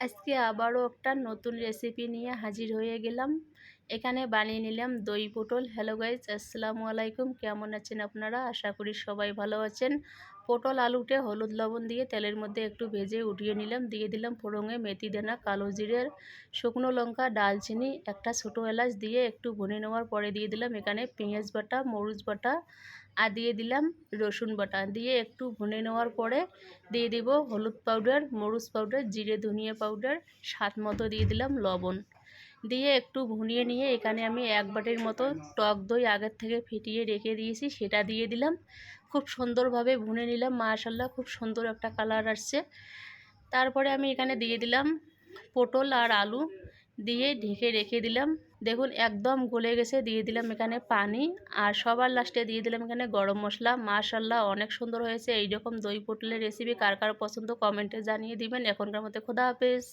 আজকে আবারও একটা নতুন রেসিপি নিয়ে হাজির হয়ে গেলাম। এখানে বানিয়ে নিলাম দই পটল। হ্যালো গাইজ, আসসালামু আলাইকুম। কেমন আছেন আপনারা? আশা করি সবাই ভালো আছেন। পটল আলুতে হলুদ লবণ দিয়ে তেলের মধ্যে একটু ভেজে উঠিয়ে নিলাম। দিয়ে দিলাম ফোড়নে মেথি দানা, কালো জিরের, শুকনো লঙ্কা, দালচিনি, একটা ছোটো এলাচ দিয়ে একটু ভুনে নেওয়ার পরে দিয়ে দিলাম এখানে পেঁয়াজ বাটা, মরিচ বাটা আর দিয়ে দিলাম রসুন বাটা। দিয়ে একটু ভুনে নেওয়ার পরে দিয়ে দিব হলুদ পাউডার, মরিচ পাউডার, জিরে ধনিয়া পাউডার, স্বাদ মতো দিয়ে দিলাম লবণ। দিয়ে একটু ভুনিয়ে নিয়ে এখানে আমি এক বাটির মতো টক দই আগের থেকে ফেটিয়ে রেখে দিয়েছি, সেটা দিয়ে দিলাম। খুব সুন্দরভাবে ভুনে নিলাম। মাশাআল্লাহ, খুব সুন্দর একটা কালার আসছে। তারপরে আমি এখানে দিয়ে দিলাম পটল আর আলু, দিয়ে ঢেকে রেখে দিলাম। দেখুন একদম গলে গেছে। দিয়ে দিলাম এখানে পানি, আর সবার লাস্টে দিয়ে দিলাম এখানে গরম মশলা। মাশাআল্লাহ, অনেক সুন্দর হয়েছে। এইরকম দই পটলের রেসিপি কার কার পছন্দ কমেন্টে জানিয়ে দিবেন। এখনকার মতো খোদা হাফেজ।